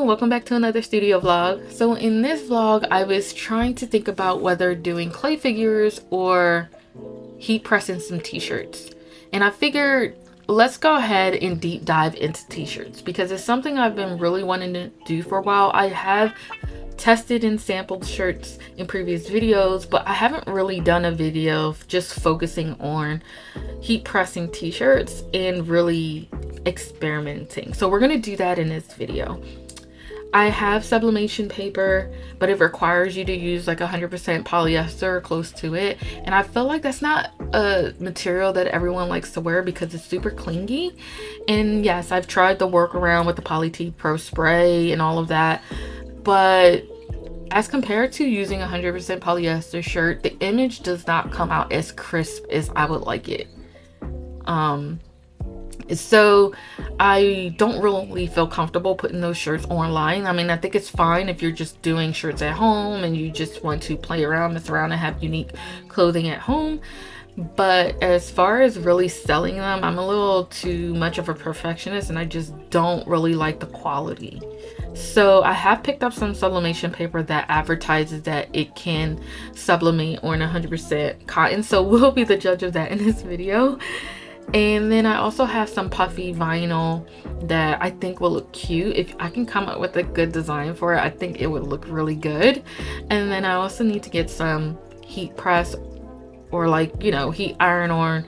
and welcome back to another studio vlog. So in this vlog, I was trying to think about whether doing clay figures or heat pressing some t-shirts. And I figured let's go ahead and deep dive into t-shirts because it's something I've been really wanting to do for a while. I have tested and sampled shirts in previous videos, but I haven't really done a video just focusing on heat pressing t-shirts and really experimenting. So we're going to do that in this video. I have sublimation paper, but it requires you to use like 100% polyester or close to it, and I feel like that's not a material that everyone likes to wear because it's super clingy. And yes, I've tried the workaround with the Poly T Pro spray and all of that, but as compared to using 100% polyester shirt, the image does not come out as crisp as I would like it. So I don't really feel comfortable putting those shirts online. I mean, I think it's fine if you're just doing shirts at home and you just want to play around, mess around, and have unique clothing at home. But as far as really selling them, I'm a little too much of a perfectionist and I just don't really like the quality. So I have picked up some sublimation paper that advertises that it can sublimate on 100% cotton. So we'll be the judge of that in this video. And then I also have some puffy vinyl that I think will look cute. If I can come up with a good design for it, I think it would look really good. And then I also need to get some heat press or like, you know, heat iron on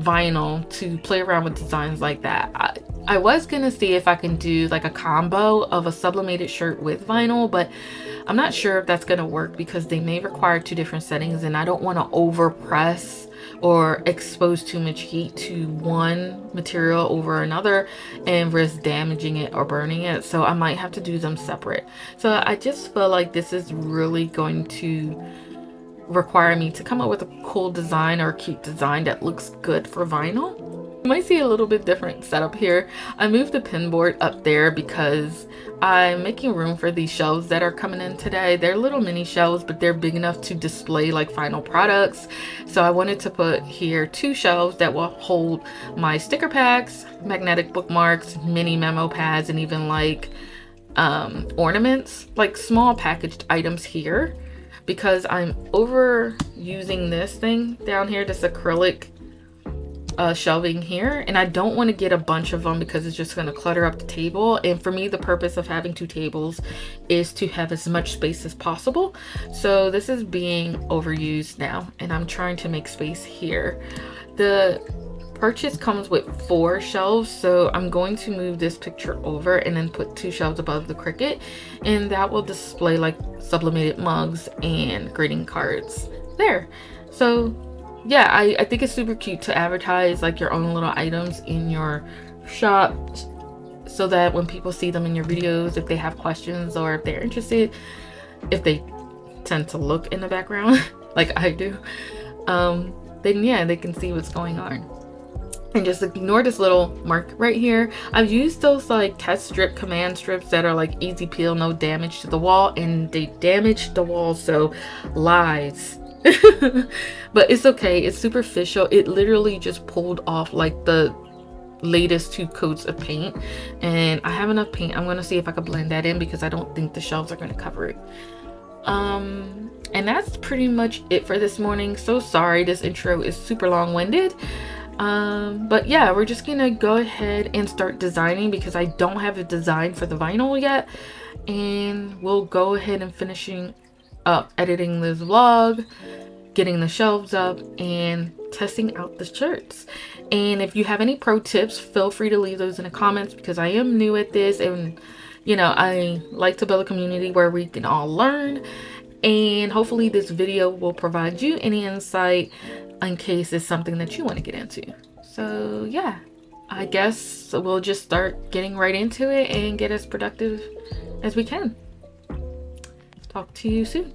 vinyl to play around with designs like that. I was gonna see if I can do like a combo of a sublimated shirt with vinyl, but I'm not sure if that's gonna work because they may require two different settings and I don't want to over press or expose too much heat to one material over another and risk damaging it or burning it. So I might have to do them separate. So I just feel like this is really going to require me to come up with a cool design or a cute design that looks good for vinyl. You might see a little bit different setup here. I moved the pin board up there because I'm making room for these shelves that are coming in today. They're little mini shelves, but they're big enough to display like final products. So I wanted to put here 2 shelves that will hold my sticker packs, magnetic bookmarks, mini memo pads, and even like ornaments, like small packaged items here, because I'm overusing this thing down here, this acrylic shelving here, and I don't want to get a bunch of them because it's just going to clutter up the table. And for me, the purpose of having 2 tables is to have as much space as possible. So this is being overused now and I'm trying to make space here. The purchase comes with 4 shelves, so I'm going to move this picture over and then put 2 shelves above the Cricut, and that will display like sublimated mugs and greeting cards there. So yeah, I think it's super cute to advertise like your own little items in your shop so that when people see them in your videos, if they have questions or if they're interested, if they tend to look in the background like I do, then yeah, they can see what's going on. And just ignore this little mark right here. I've used those like test strip command strips that are like easy peel, no damage to the wall, and they damaged the wall, so lies. But it's okay, it's superficial. It literally just pulled off like the latest 2 coats of paint, and I have enough paint. I'm gonna see if I can blend that in because I don't think the shelves are gonna cover it. And that's pretty much it for this morning. So sorry this intro is super long-winded. But yeah, we're just gonna go ahead and start designing because I don't have a design for the vinyl yet, and we'll go ahead and finishing up editing this vlog, getting the shelves up, and testing out the shirts. And if you have any pro tips, feel free to leave those in the comments because I am new at this, and you know, I like to build a community where we can all learn, and hopefully this video will provide you any insight in case it's something that you want to get into. So yeah, I guess we'll just start getting right into it and get as productive as we can. Talk to you soon.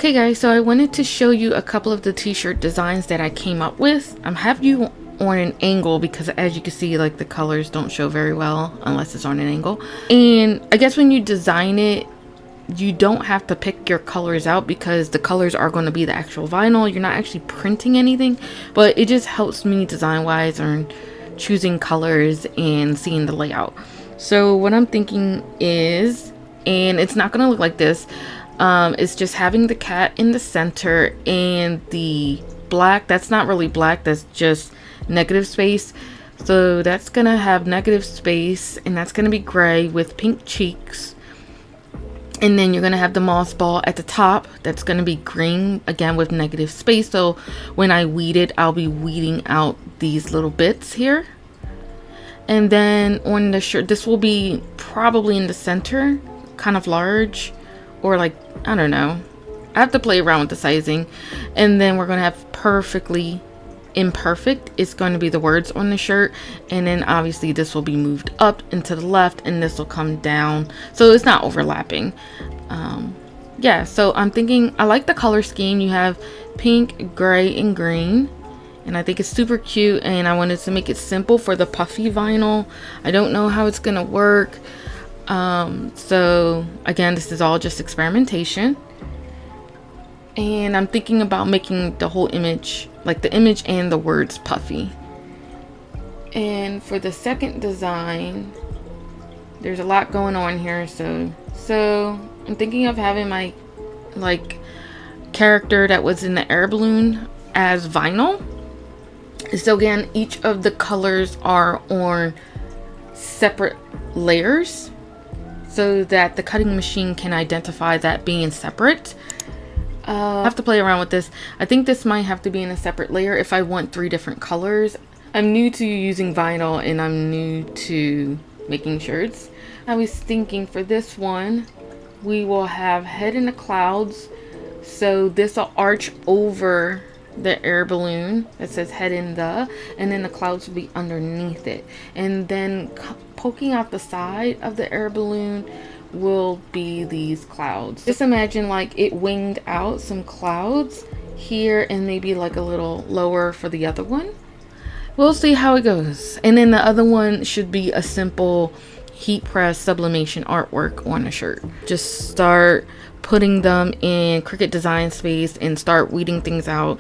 Okay guys, so I wanted to show you a couple of the t-shirt designs that I came up with. I'm have you on an angle because as you can see, like the colors don't show very well unless it's on an angle. And I guess when you design it, you don't have to pick your colors out because the colors are going to be the actual vinyl. You're not actually printing anything, but it just helps me design wise on choosing colors and seeing the layout. So what I'm thinking is, and it's not going to look like this, it's just having the cat in the center and the black, that's not really black, that's just negative space. So that's gonna have negative space, and that's gonna be gray with pink cheeks. And then you're gonna have the moss ball at the top, that's gonna be green again with negative space. So when I weed it, I'll be weeding out these little bits here. And then on the shirt, this will be probably in the center, kind of large, or like, I don't know, I have to play around with the sizing. And then we're gonna have perfectly imperfect, it's going to be the words on the shirt. And then obviously this will be moved up and to the left, and this will come down so it's not overlapping. Yeah, so I'm thinking, I like the color scheme. You have pink, gray, and green, and I think it's super cute, and I wanted to make it simple for the puffy vinyl. I don't know how it's gonna work. So again, this is all just experimentation, and I'm thinking about making the whole image, like the image and the words, puffy. And for the second design, there's a lot going on here, so I'm thinking of having my like character that was in the air balloon as vinyl. So again, each of the colors are on separate layers so that the cutting machine can identify that being separate. I have to play around with this. I think this might have to be in a separate layer if I want 3 different colors. I'm new to using vinyl, and I'm new to making shirts. I was thinking for this one, we will have head in the clouds. So this will arch over the air balloon that says head in the, and then the clouds will be underneath it. And then poking out the side of the air balloon will be these clouds. Just imagine like it winged out some clouds here and maybe like a little lower for the other one. We'll see how it goes. And then the other one should be a simple heat press sublimation artwork on a shirt. Just start putting them in Cricut Design Space and start weeding things out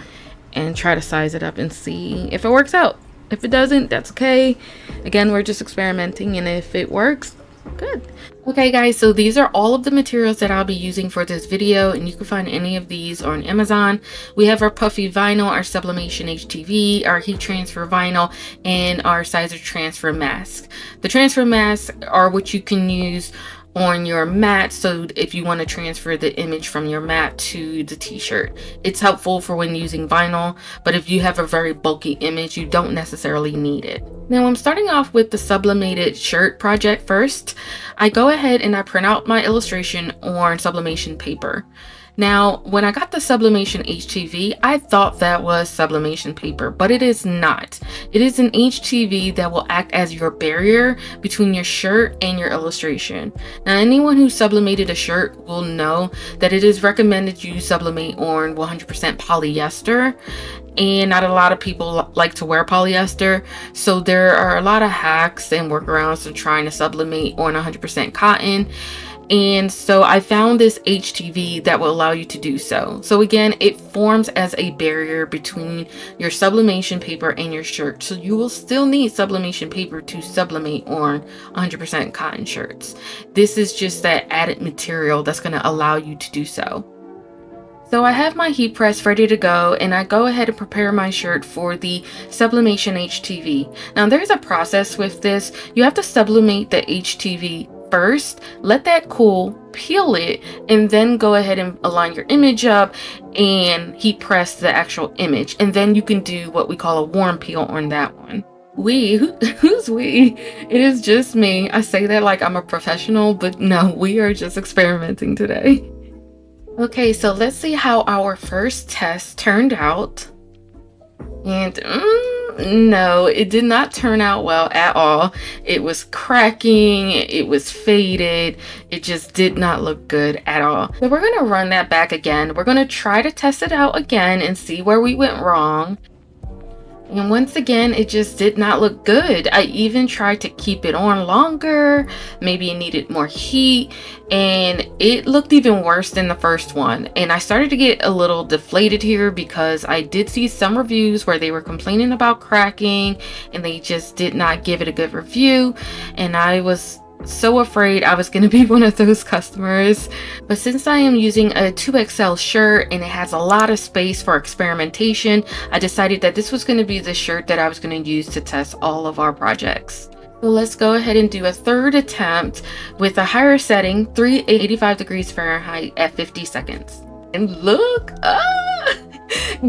and try to size it up and see if it works out. If it doesn't, that's okay. Again, we're just experimenting, and if it works, good. Okay guys, so these are all of the materials that I'll be using for this video, and you can find any of these on Amazon. We have our puffy vinyl, our sublimation HTV, our heat transfer vinyl, and our sizer transfer mask. The transfer masks are what you can use on your mat, so if you want to transfer the image from your mat to the t-shirt, it's helpful for when using vinyl, but if you have a very bulky image, you don't necessarily need it. Now I'm starting off with the sublimated shirt project first. I go ahead and I print out my illustration on sublimation paper. Now, when I got the Sublimation HTV, I thought that was sublimation paper, but it is not. It is an HTV that will act as your barrier between your shirt and your illustration. Now, anyone who sublimated a shirt will know that it is recommended you sublimate on 100% polyester, and not a lot of people like to wear polyester, so there are a lot of hacks and workarounds to trying to sublimate on 100% cotton. And so I found this HTV that will allow you to do so. So again, it forms as a barrier between your sublimation paper and your shirt. So you will still need sublimation paper to sublimate on 100% cotton shirts. This is just that added material that's going to allow you to do so. So I have my heat press ready to go, and I go ahead and prepare my shirt for the Sublimation HTV. Now there's a process with this. You have to sublimate the HTV first, let that cool, peel it, and then go ahead and align your image up and heat press the actual image. And then you can do what we call a warm peel on that one. Who's we? It is just me. I say that like I'm a professional, but no, we are just experimenting today. Okay, so let's see how our first test turned out. And No, it did not turn out well at all. It was cracking, it was faded, it just did not look good at all. So we're gonna run that back again. We're gonna try to test it out again and see where we went wrong. And once again, it just did not look good. I even tried to keep it on longer. Maybe it needed more heat, and it looked even worse than the first one. And I started to get a little deflated here because I did see some reviews where they were complaining about cracking and they just did not give it a good review. And I was so afraid I was going to be one of those customers. But since I am using a 2XL shirt and it has a lot of space for experimentation, I decided that this was going to be the shirt that I was going to use to test all of our projects. So let's go ahead and do a third attempt with a higher setting, 385 degrees Fahrenheit at 50 seconds. And look,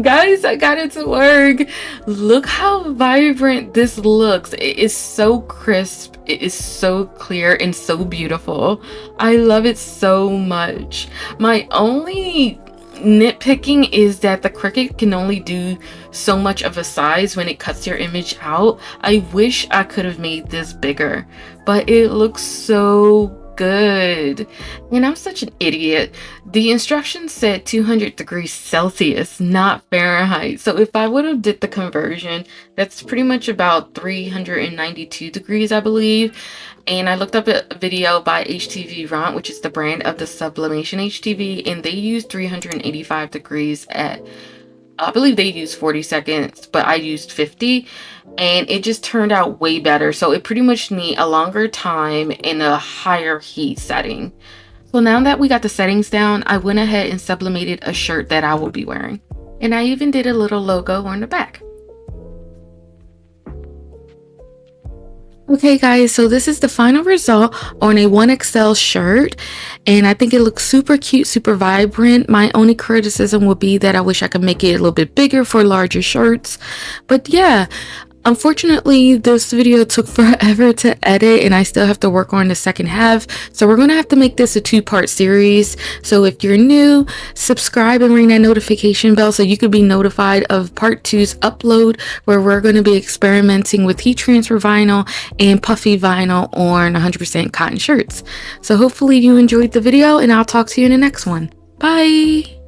guys, I got it to work. Look how vibrant this looks. It is so crisp, it is so clear and so beautiful. I love it so much. My only nitpicking is that the Cricut can only do so much of a size when it cuts your image out. I wish I could have made this bigger, but it looks so good. And I'm such an idiot. The instructions said 200 degrees Celsius, not Fahrenheit. So if I would have did the conversion, that's pretty much about 392 degrees, I believe. And I looked up a video by HTV, which is the brand of the Sublimation HTV, and they use 385 degrees at, I believe they used 40 seconds, but I used 50, and it just turned out way better. So it pretty much need a longer time and a higher heat setting. So now that we got the settings down, I went ahead and sublimated a shirt that I will be wearing. And I even did a little logo on the back. Okay guys, so this is the final result on a 1XL shirt, and I think it looks super cute, super vibrant. My only criticism would be that I wish I could make it a little bit bigger for larger shirts. But yeah, unfortunately this video took forever to edit and I still have to work on the second half, so we're gonna have to make this a two-part series. So if you're new, subscribe and ring that notification bell so you could be notified of part 2's upload, where we're going to be experimenting with heat transfer vinyl and puffy vinyl on 100% cotton shirts. So hopefully you enjoyed the video, and I'll talk to you in the next one. Bye.